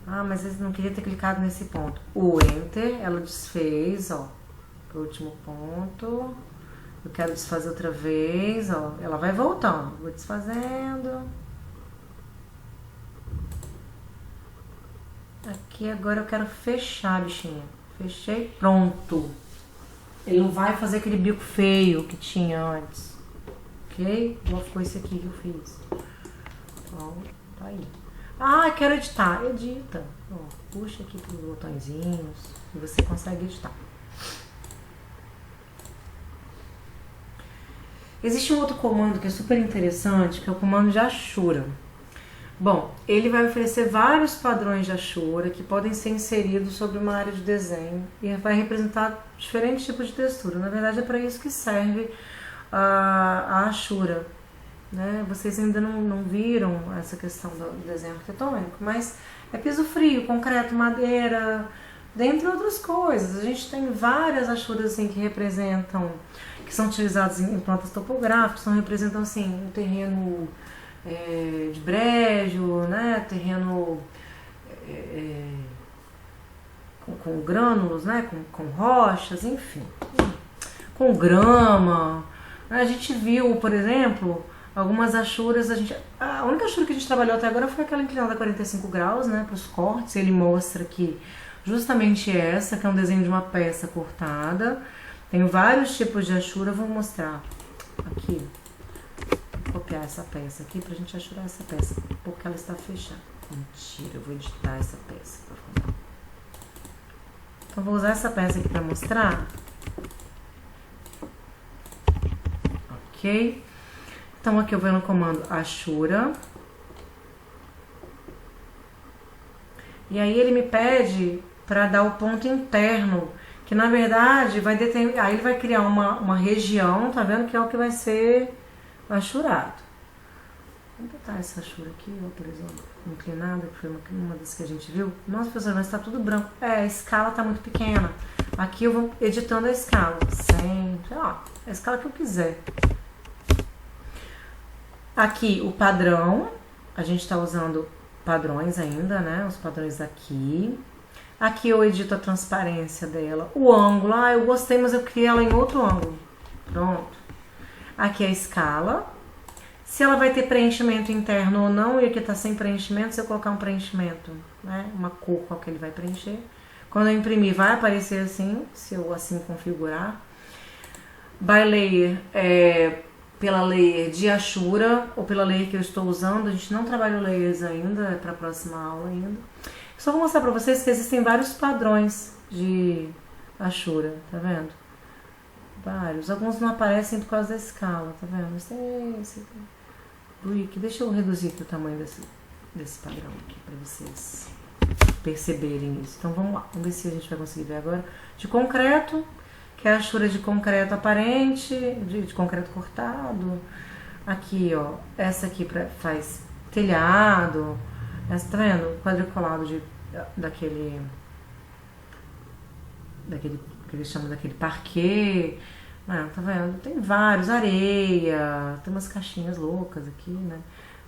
Mas eu não queria ter clicado nesse ponto. O Enter, ela desfez, ó, pro último ponto. Eu quero desfazer outra vez, ó. Ela vai voltando. Vou desfazendo. Aqui agora eu quero fechar, bichinha. Fechei, pronto. Ele não vai fazer aquele bico feio que tinha antes. Ok? Igual ficou esse aqui que eu fiz. Então, tá aí. Ah, quero editar. Edita. Ó, puxa aqui pros botõezinhos e você consegue editar. Existe um outro comando que é super interessante, que é o comando de Ashura. Bom, ele vai oferecer vários padrões de Ashura que podem ser inseridos sobre uma área de desenho e vai representar diferentes tipos de textura. Na verdade, é para isso que serve a Ashura. Né? Vocês ainda não viram essa questão do desenho arquitetônico, mas é piso frio, concreto, madeira, dentre outras coisas. A gente tem várias Ashuras assim, que representam, que são utilizadas em plantas topográficas, representam assim, um terreno de brejo, né? Terreno com grânulos, né? Com rochas, enfim, com grama. A gente viu, por exemplo, algumas Ashuras, a única Ashura que a gente trabalhou até agora foi aquela inclinada a 45 graus, né, para os cortes. Ele mostra que justamente essa, que é um desenho de uma peça cortada. Tem vários tipos de Ashura, eu vou mostrar aqui. Vou copiar essa peça aqui pra gente Ashurar essa peça, porque ela está fechada. Mentira, eu vou editar essa peça. Então vou usar essa peça aqui para mostrar. Ok? Então aqui eu vou no comando Ashura. E aí ele me pede para dar o ponto interno, que na verdade vai determinar, aí ele vai criar uma região, tá vendo? Que é o que vai ser ashurado. Vou botar essa Ashura aqui, ó, por exemplo, inclinada, que foi uma das que a gente viu. Nossa, professor, mas tá tudo branco. A escala tá muito pequena. Aqui eu vou editando a escala, sempre, ó, a escala que eu quiser. Aqui o padrão, a gente está usando padrões ainda, né? Os padrões aqui. Aqui eu edito a transparência dela. O ângulo, eu gostei, mas eu criei ela em outro ângulo. Pronto. Aqui a escala. Se ela vai ter preenchimento interno ou não, e aqui tá sem preenchimento, se eu colocar um preenchimento, né? Uma cor qual que ele vai preencher. Quando eu imprimir, vai aparecer assim, se eu assim configurar. By layer, pela layer de Ashura ou pela layer que eu estou usando. A gente não trabalha layers ainda, é para a próxima aula ainda. Só vou mostrar para vocês que existem vários padrões de Ashura, tá vendo? Vários. Alguns não aparecem por causa da escala, tá vendo? Esse brick. Deixa eu reduzir aqui o tamanho desse padrão aqui para vocês perceberem isso. Então vamos lá, vamos ver se a gente vai conseguir ver agora. De concreto, que é a Ashura de concreto aparente, de concreto cortado. Aqui, ó, essa aqui faz telhado. Essa, tá vendo? Quadriculado daquele que eles chamam daquele parquet. Tá vendo? Tem vários, areia, tem umas caixinhas loucas aqui, né?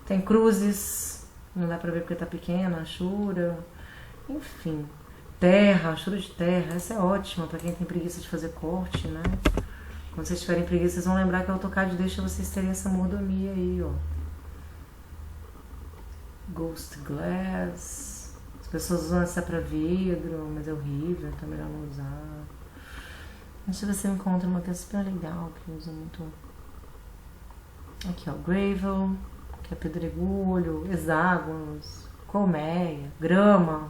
Tem cruzes, não dá pra ver porque tá pequena, Ashura. Enfim. Terra, Ashura de terra, essa é ótima pra quem tem preguiça de fazer corte, né? Quando vocês tiverem preguiça, vocês vão lembrar que o AutoCAD deixa vocês terem essa mordomia aí, ó. Ghost Glass. As pessoas usam essa pra vidro, mas é horrível, então é melhor não usar. Deixa eu ver se eu encontro uma que é super legal, que usa muito. Aqui, ó, Gravel, que é pedregulho, hexágonos, colmeia, grama.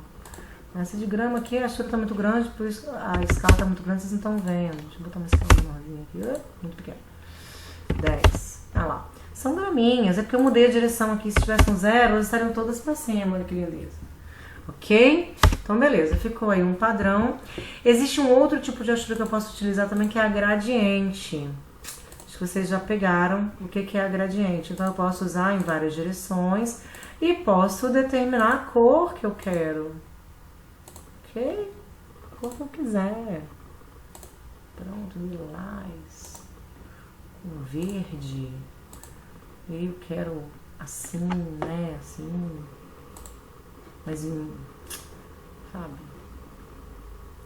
Essa de grama aqui, a Ashura tá muito grande, por isso a escala tá muito grande, vocês não estão vendo. Deixa eu botar uma escala menorzinha aqui, muito pequena. 10. Ah lá. São graminhas, é porque eu mudei a direção aqui. Se tivesse um zero, elas estariam todas pra cima, olha que lindeza. Ok? Então, beleza, ficou aí um padrão. Existe um outro tipo de Ashura que eu posso utilizar também, que é a gradiente. Acho que vocês já pegaram o que é a gradiente. Então, eu posso usar em várias direções e posso determinar a cor que eu quero. Ok? A cor que eu quiser. Pronto, lilás, com verde. Eu quero assim, né? Assim. Mas sabe?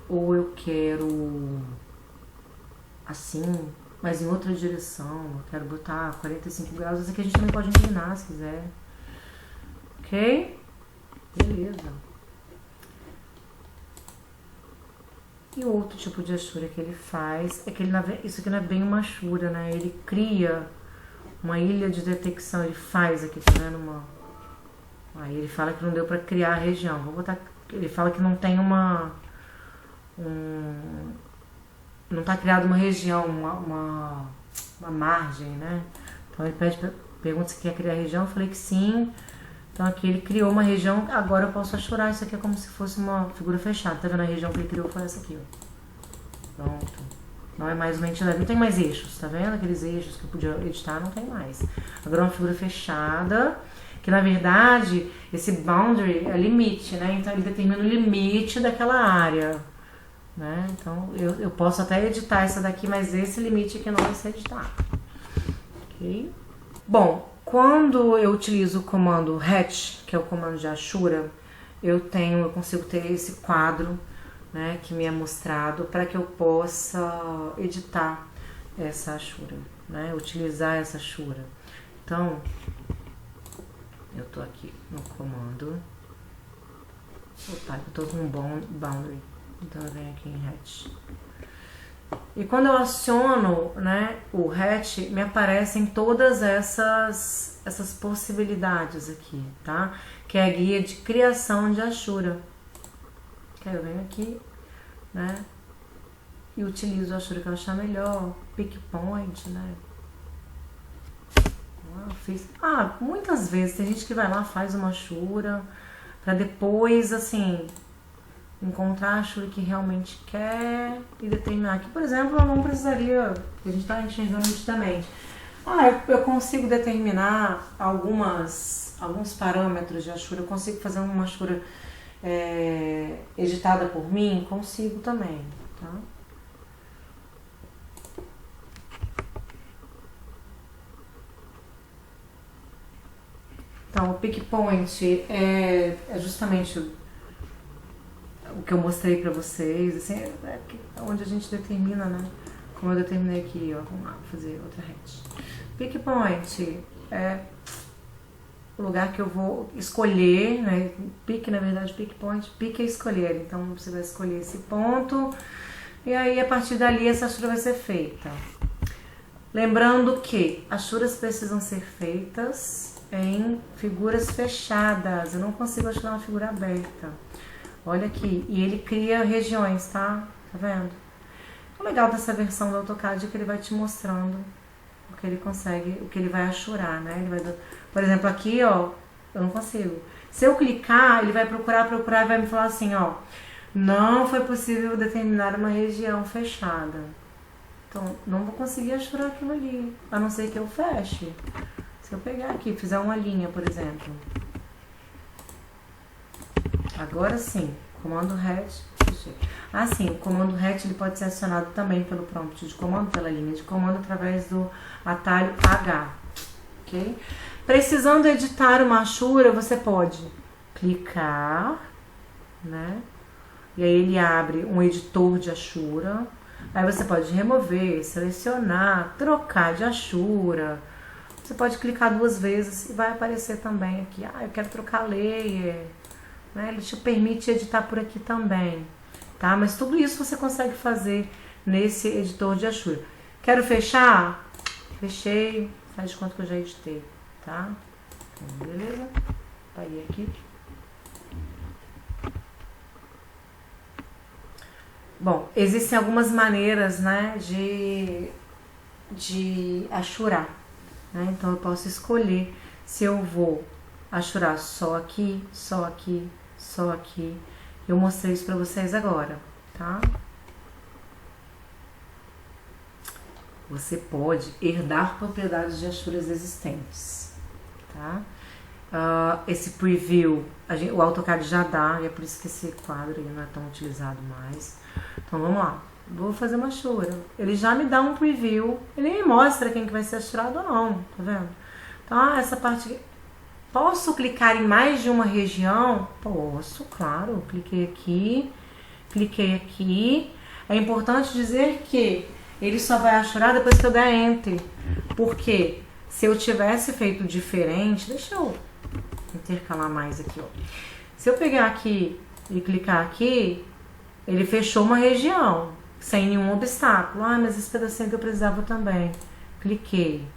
Ou eu quero assim, mas em outra direção. Eu quero botar 45 graus. Essa aqui a gente também pode inclinar se quiser. Ok? Beleza. E o outro tipo de Ashura que ele faz é que isso aqui não é bem uma Ashura, né? Ele cria uma ilha de detecção, ele faz aqui, tá vendo? Aí ele fala que não deu pra criar a região. Vou botar. Ele fala que não tem não tá criada uma região, uma margem, né? Então ele pergunta se quer criar a região, eu falei que sim. Então aqui ele criou uma região, agora eu posso achurar. Isso aqui é como se fosse uma figura fechada. Tá vendo? A região que ele criou foi essa aqui, ó. Pronto. Não é mais uma entidade, não tem mais eixos, tá vendo? Aqueles eixos que eu podia editar, não tem mais. Agora é uma figura fechada, que na verdade, esse boundary é limite, né? Então ele determina o limite daquela área, né? Então eu posso até editar essa daqui, mas esse limite aqui não vai ser editado. Ok? Bom, quando eu utilizo o comando hatch, que é o comando de Ashura, eu consigo ter esse quadro, né, que me é mostrado para que eu possa editar essa Ashura, né, utilizar essa Ashura. Então, eu tô aqui no comando. Opa, eu tô com boundary. Então eu venho aqui em hatch. E quando eu aciono, né, o hatch, me aparecem todas essas possibilidades aqui, tá? Que é a guia de criação de Ashura. Que eu venho aqui, né, e utilizo a Ashura que eu achar melhor, pick point, né. Muitas vezes tem gente que vai lá, faz uma Ashura pra depois, assim, encontrar a Ashura que realmente quer e determinar. Aqui, por exemplo, eu não precisaria, a gente tá enxergando nitidamente. Eu consigo determinar alguns parâmetros de Ashura, eu consigo fazer uma Ashura editada por mim, consigo também, tá? Então, o pick point é justamente o que eu mostrei pra vocês, assim, é onde a gente determina, né? Como eu determinei aqui, ó, vamos lá, vou fazer outra hatch. Pick point é o lugar que eu vou escolher, né? Pick, na verdade, pick point, pick é escolher. Então você vai escolher esse ponto e aí a partir dali essa Ashura vai ser feita. Lembrando que Ashuras precisam ser feitas em figuras fechadas. Eu não consigo achar uma figura aberta. Olha aqui, e ele cria regiões, tá? Tá vendo? O legal dessa versão do AutoCAD é que ele vai te mostrando o que ele consegue, o que ele vai achurar, né? Ele vai, por exemplo, aqui, ó, eu não consigo. Se eu clicar, ele vai procurar e vai me falar assim, ó, não foi possível determinar uma região fechada. Então, não vou conseguir achurar aquilo ali, a não ser que eu feche. Se eu pegar aqui, fizer uma linha, por exemplo. Agora sim, comando hatch. Sim, o comando hatch ele pode ser acionado também pelo prompt de comando, pela linha de comando, através do atalho H. Ok? Precisando editar uma Ashura, você pode clicar, né? E aí ele abre um editor de Ashura. Aí você pode remover, selecionar, trocar de Ashura. Você pode clicar 2 vezes e vai aparecer também aqui. Eu quero trocar layer. Né? Ele te permite editar por aqui também. Tá? Mas tudo isso você consegue fazer nesse editor de Ashura. Quero fechar? Fechei. Faz de conta que eu já editei. Tá? Então, beleza? Parei aqui. Bom, existem algumas maneiras, né, de ashurar, né? Então eu posso escolher se eu vou ashurar só aqui, só aqui, só aqui. Eu mostrei isso pra vocês agora, tá? Você pode herdar propriedades de ashuras existentes, tá? Esse preview, o AutoCAD já dá, e é por isso que esse quadro aí não é tão utilizado mais. Então vamos lá, vou fazer uma Ashura. Ele já me dá um preview, ele me mostra quem que vai ser ashurado ou não, tá vendo? Então essa parte aqui. Posso clicar em mais de uma região? Posso, claro. Cliquei aqui. É importante dizer que ele só vai ashurar depois que eu der Enter. Porque se eu tivesse feito diferente, deixa eu intercalar mais aqui, ó. Se eu pegar aqui e clicar aqui, Ele fechou uma região, sem nenhum obstáculo. Ah, mas esse pedacinho que eu precisava também. Cliquei.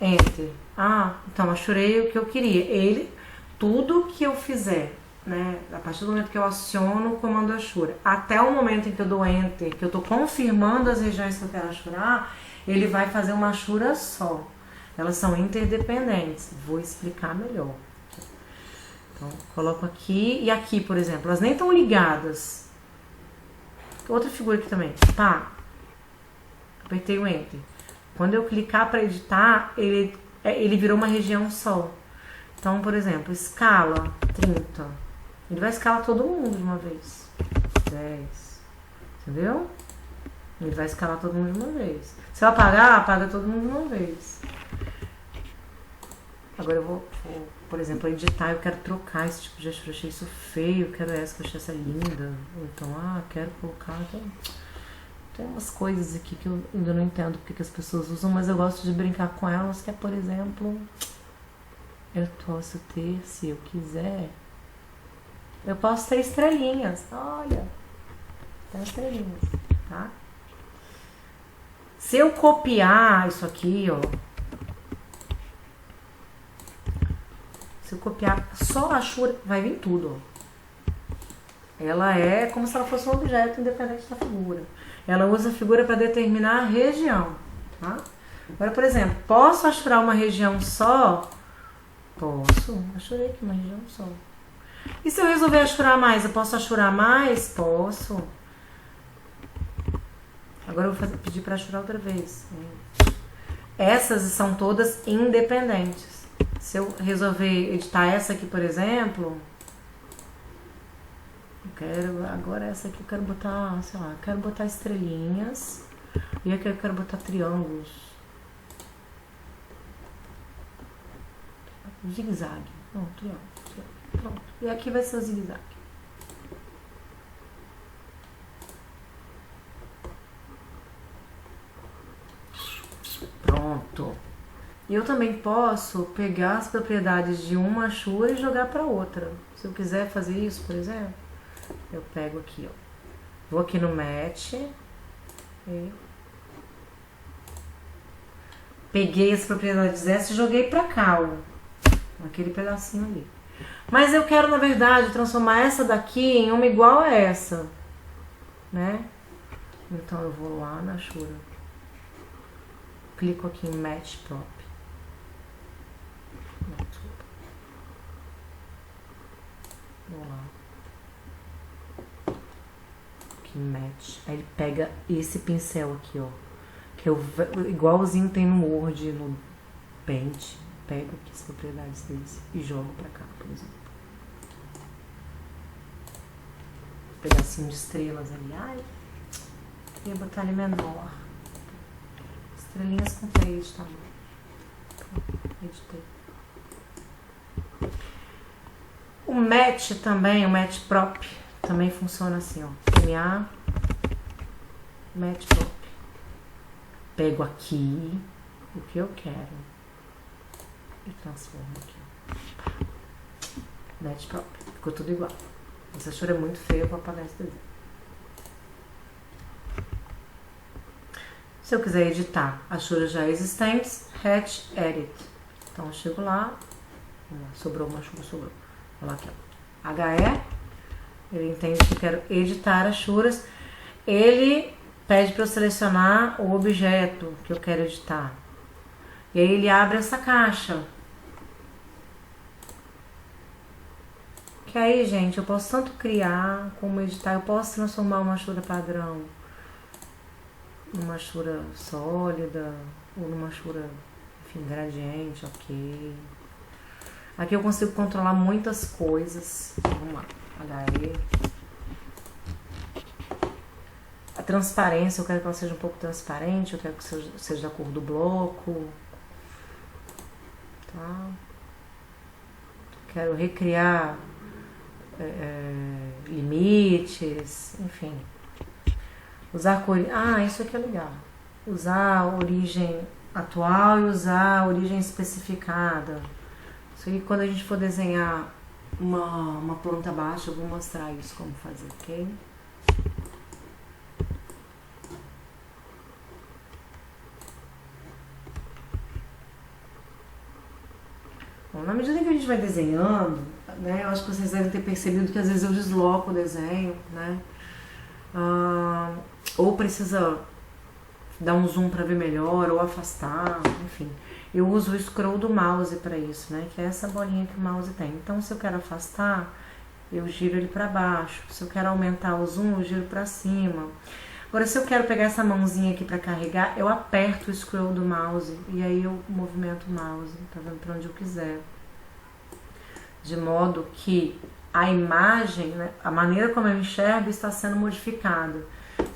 Enter. Ah, então achurei o que eu queria. Tudo que eu fizer, né, a partir do momento que eu aciono o comando Ashura, até o momento em que eu dou Enter, que eu estou confirmando as regiões que eu quero achurar, ele vai fazer uma achura só. Elas são interdependentes. Vou explicar melhor. Então, coloco aqui e aqui, por exemplo. Elas nem estão ligadas. Outra figura aqui também. Tá. Apertei o Enter. Quando eu clicar para editar, ele virou uma região só. Então, por exemplo, escala 30. Ele vai escalar todo mundo de uma vez. 10. Entendeu? Ele vai escalar todo mundo de uma vez. Se eu apagar, apaga todo mundo de uma vez. Agora eu vou, por exemplo, editar. Eu quero trocar esse tipo de achura. Eu achei isso feio. Eu quero essa, que eu achei essa linda. Então, quero colocar. Tem umas coisas aqui que eu ainda não entendo porque que as pessoas usam, mas eu gosto de brincar com elas, que é, por exemplo, eu posso ter, se eu quiser, eu posso ter estrelinhas. Olha, tem estrelinhas, tá? Se eu copiar isso aqui, ó, se eu copiar só a Ashura, vai vir tudo, ó. Ela é como se ela fosse um objeto independente da figura. Ela usa a figura para determinar a região, tá? Agora, por exemplo, posso achurar uma região só? Posso. Achurei aqui uma região só. E se eu resolver achurar mais, eu posso achurar mais? Posso. Agora eu vou pedir para achurar outra vez. Essas são todas independentes. Se eu resolver editar essa aqui, por exemplo... Agora essa aqui eu quero botar, sei lá, quero botar estrelinhas. E aqui eu quero botar triângulos. Zigue-zague. Não, triângulo. Pronto. E aqui vai ser o zigue-zague. Pronto. E eu também posso pegar as propriedades de uma Ashura e jogar para outra. Se eu quiser fazer isso, por exemplo. Eu pego aqui, ó. Vou aqui no Match. E peguei as propriedades dessa e joguei pra cá, ó. Aquele pedacinho ali. Mas eu quero, na verdade, transformar essa daqui em uma igual a essa. Né? Então eu vou lá na Ashura. Clico aqui em Match Prop. Vou lá. Match. Aí ele pega esse pincel aqui, ó. Que eu, igualzinho tem no Word, no Paint. Pego aqui as propriedades desse e jogo pra cá, por exemplo. Um pedacinho de estrelas ali. Ai, queria botar ele menor. Estrelinhas com 3 de tamanho. Editei. O Match também, o Match Prop. Também funciona assim, ó. MA, Match Prop. Pego aqui o que eu quero e transformo aqui. Match Prop. Ficou tudo igual. Essa Ashura é muito feia para apagar esse desenho. Se eu quiser editar Ashuras já existentes, Hatch Edit. Então eu chego lá. Sobrou uma Ashura, sobrou. Vou lá aqui, ó. HE. Ele entende que eu quero editar Ashuras. Ele pede para eu selecionar o objeto que eu quero editar. E aí ele abre essa caixa. Que aí, gente, eu posso tanto criar como editar. Eu posso transformar uma Ashura padrão numa Ashura sólida ou numa Ashura, enfim, gradiente, ok. Aqui eu consigo controlar muitas coisas. Vamos lá. HE. A transparência, eu quero que ela seja um pouco transparente, eu quero que seja da cor do bloco. Tá? Quero recriar limites, enfim. Usar cor. Isso aqui é legal. Usar a origem atual e usar a origem especificada. Isso aí, quando a gente for desenhar uma planta baixa, eu vou mostrar isso como fazer, ok? Na medida que a gente vai desenhando, né, eu acho que vocês devem ter percebido que às vezes eu desloco o desenho, né? Ou precisa dar um zoom para ver melhor, ou afastar, enfim. Eu uso o scroll do mouse para isso, né? Que é essa bolinha que o mouse tem. Então, se eu quero afastar, eu giro ele para baixo. Se eu quero aumentar o zoom, eu giro para cima. Agora, se eu quero pegar essa mãozinha aqui para carregar, eu aperto o scroll do mouse e aí eu movimento o mouse, tá vendo, para onde eu quiser. De modo que a imagem, né, a maneira como eu enxergo está sendo modificada.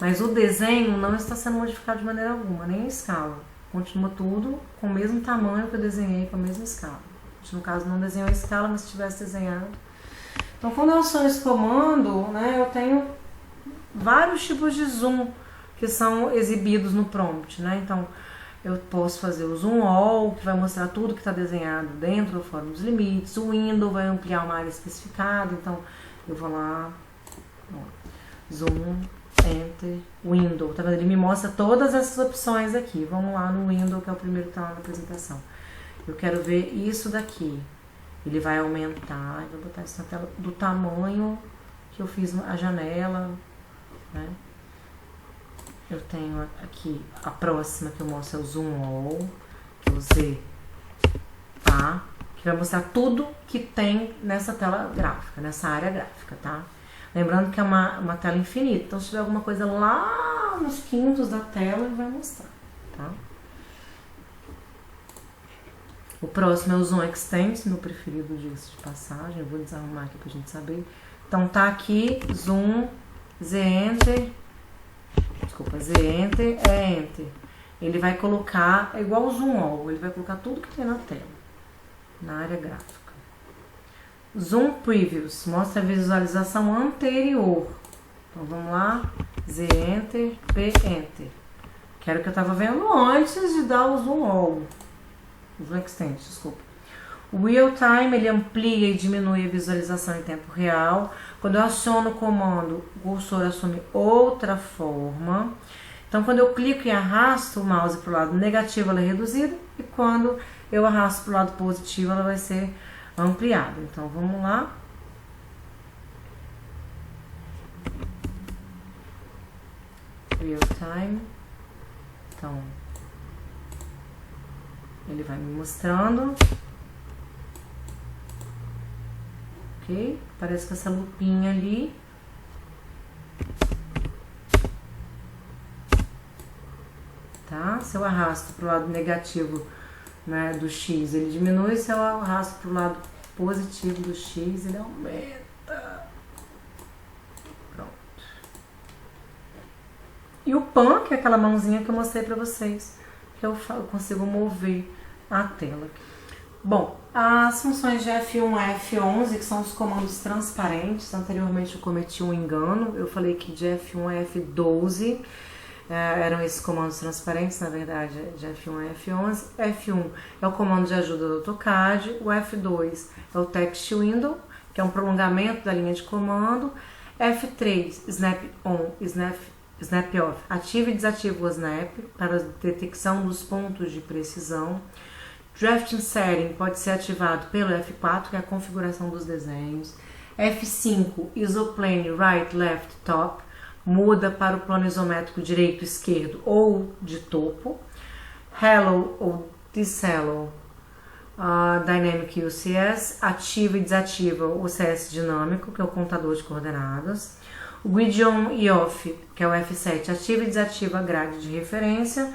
Mas o desenho não está sendo modificado de maneira alguma, nem em escala. Continua tudo com o mesmo tamanho que eu desenhei, com a mesma escala. A gente, no caso, não desenhou a escala, mas se tivesse desenhado. Então, quando eu aciono esse comando, né, eu tenho vários tipos de zoom que são exibidos no prompt, né? Então, eu posso fazer o zoom all, que vai mostrar tudo que está desenhado dentro ou fora dos limites. O window vai ampliar uma área especificada, então eu vou lá, ó, zoom, enter, window, tá vendo? Ele me mostra todas essas opções aqui. Vamos lá no window, que é o primeiro que está lá na apresentação. Eu quero ver isso daqui. Ele vai aumentar, eu vou botar isso na tela do tamanho que eu fiz a janela, né? Eu tenho aqui a próxima que eu mostro é o zoom all, que é o Z, tá? Que vai mostrar tudo que tem nessa tela gráfica, nessa área gráfica, tá? Lembrando que é uma tela infinita, então se tiver alguma coisa lá nos quintos da tela, ele vai mostrar, tá? O próximo é o Zoom Extend, meu preferido, diga-se de passagem. Eu vou desarrumar aqui pra gente saber. Então tá aqui, Zoom, Z Enter, desculpa, Z Enter, Enter. Ele vai colocar, é igual o Zoom All, ele vai colocar tudo que tem na tela, na área gráfica. Zoom Previews, mostra a visualização anterior. Então vamos lá, Z Enter, P Enter. Que era o que eu tava vendo antes de dar o Zoom All. Zoom Extend, desculpa. O Real Time, ele amplia e diminui a visualização em tempo real. Quando eu aciono o comando, o cursor assume outra forma. Então, quando eu clico e arrasto o mouse para o lado negativo, ela é reduzida. E quando eu arrasto para o lado positivo, ela vai ser ampliada. Então, vamos lá. Real Time. Então, ele vai me mostrando. Ok? Parece com essa lupinha ali. Tá? Se eu arrasto para o lado negativo, né, do X, ele diminui. Se eu arrasto para o lado positivo do X, ele aumenta. Pronto. E o pan, que é aquela mãozinha que eu mostrei para vocês, que eu consigo mover a tela. Bom, as funções de F1 a F11, que são os comandos transparentes. Anteriormente eu cometi um engano, eu falei que de F1 a F12 eram esses comandos transparentes, na verdade de F1 a F11. F1 é o comando de ajuda do AutoCAD, o F2 é o Text Window, que é um prolongamento da linha de comando. F3, Snap On, Snap Off, ativa e desativa o Snap para a detecção dos pontos de precisão. Drafting Setting pode ser ativado pelo F4, que é a configuração dos desenhos. F5, Isoplane Right, Left, Top, muda para o plano isométrico direito, esquerdo ou de topo. Hello ou Dishello, Dynamic UCS, ativa e desativa o CS dinâmico, que é o contador de coordenadas. O Grid On e Off, que é o F7, ativa e desativa a grade de referência.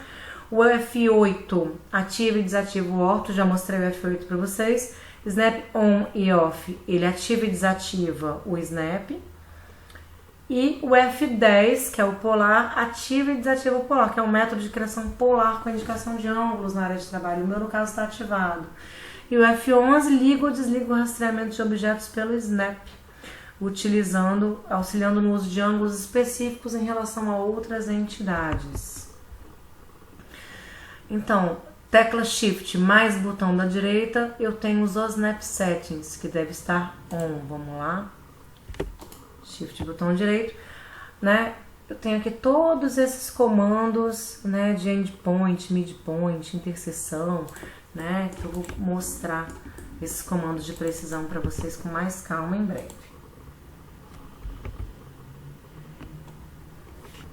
O F8 ativa e desativa o orto, já mostrei o F8 para vocês. Snap On e Off, ele ativa e desativa o Snap. E o F10, que é o polar, ativa e desativa o polar, que é um método de criação polar com indicação de ângulos na área de trabalho. O meu, no caso, está ativado. E o F11 liga ou desliga o rastreamento de objetos pelo Snap, auxiliando no uso de ângulos específicos em relação a outras entidades. Então, tecla Shift mais botão da direita, eu tenho os Snap Settings, que deve estar on. Vamos lá. Shift botão direito, né? Eu tenho aqui todos esses comandos, né, de endpoint, midpoint, interseção, né, que eu vou mostrar esses comandos de precisão para vocês com mais calma em breve.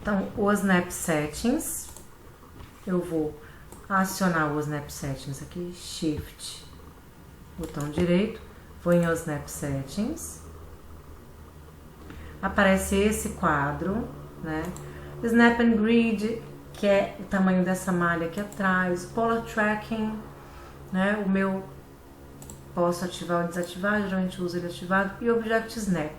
Então, o Snap Settings, eu vou acionar o Snap Settings aqui, Shift, botão direito, vou em Snap Settings, aparece esse quadro, né? Snap and Grid, que é o tamanho dessa malha aqui atrás, Polar Tracking, né? O meu posso ativar ou desativar, geralmente uso ele ativado, e Object Snap.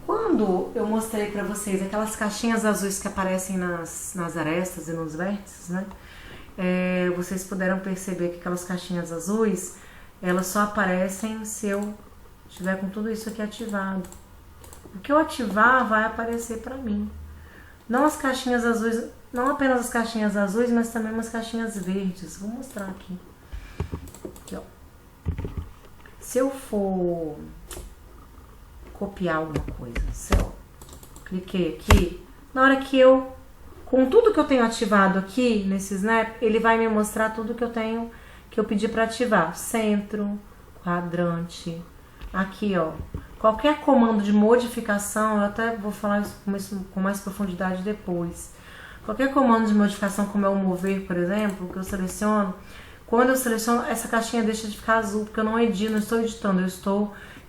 Quando eu mostrei para vocês aquelas caixinhas azuis que aparecem nas arestas e nos vértices, né? Vocês puderam perceber que aquelas caixinhas azuis, elas só aparecem se eu estiver com tudo isso aqui ativado. O que eu ativar vai aparecer para mim. Não as caixinhas azuis, não apenas as caixinhas azuis, mas também umas caixinhas verdes. Vou mostrar aqui. Aqui, ó. Se eu for copiar alguma coisa, se eu cliquei aqui, na hora que eu, com tudo que eu tenho ativado aqui nesse Snap, ele vai me mostrar tudo que eu tenho, que eu pedi para ativar. Centro, quadrante, aqui ó, qualquer comando de modificação, eu até vou falar isso com mais profundidade depois. Qualquer comando de modificação, como é o mover, por exemplo, que eu seleciono, quando eu seleciono, essa caixinha deixa de ficar azul, porque eu não edito, não estou editando,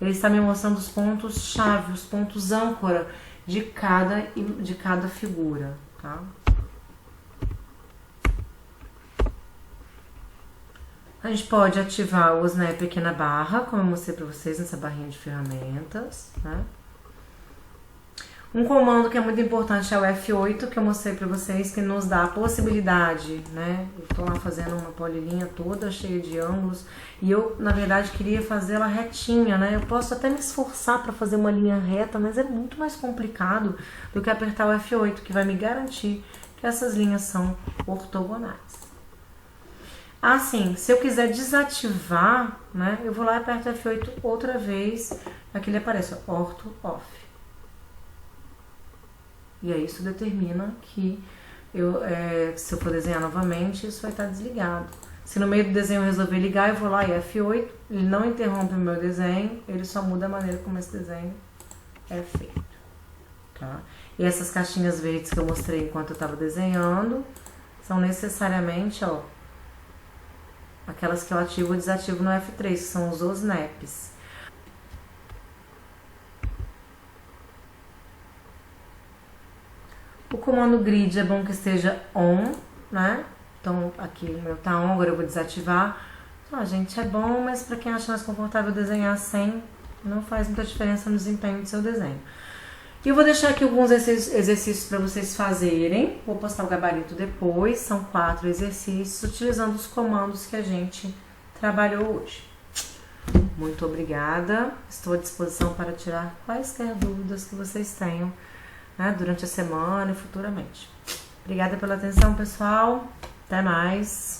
ele está me mostrando os pontos-chave, os pontos âncora de cada figura, tá? A gente pode ativar o Snap aqui na barra, como eu mostrei para vocês nessa barrinha de ferramentas, né? Um comando que é muito importante é o F8, que eu mostrei para vocês, que nos dá a possibilidade, né? Eu tô lá fazendo uma polilinha toda cheia de ângulos e eu, na verdade, queria fazer ela retinha, né? Eu posso até me esforçar para fazer uma linha reta, mas é muito mais complicado do que apertar o F8, que vai me garantir que essas linhas são ortogonais. Assim, se eu quiser desativar, né? Eu vou lá e aperto F8 outra vez, aqui ele aparece, ó, Ortho Off. E aí isso determina que se eu for desenhar novamente, isso vai estar desligado. Se no meio do desenho eu resolver ligar, eu vou lá e F8, ele não interrompe o meu desenho, ele só muda a maneira como esse desenho é feito. Tá? E essas caixinhas verdes que eu mostrei enquanto eu estava desenhando, são necessariamente, ó, aquelas que eu ativo ou desativo no F3, que são os snaps. O comando grid é bom que esteja on, né? Então aqui o meu tá on, agora eu vou desativar. Ah, gente, é bom, mas para quem acha mais confortável desenhar sem, não faz muita diferença no desempenho do seu desenho. E eu vou deixar aqui alguns exercícios para vocês fazerem. Vou postar o gabarito depois. São 4 exercícios utilizando os comandos que a gente trabalhou hoje. Muito obrigada. Estou à disposição para tirar quaisquer dúvidas que vocês tenham, né, durante a semana e futuramente. Obrigada pela atenção, pessoal. Até mais.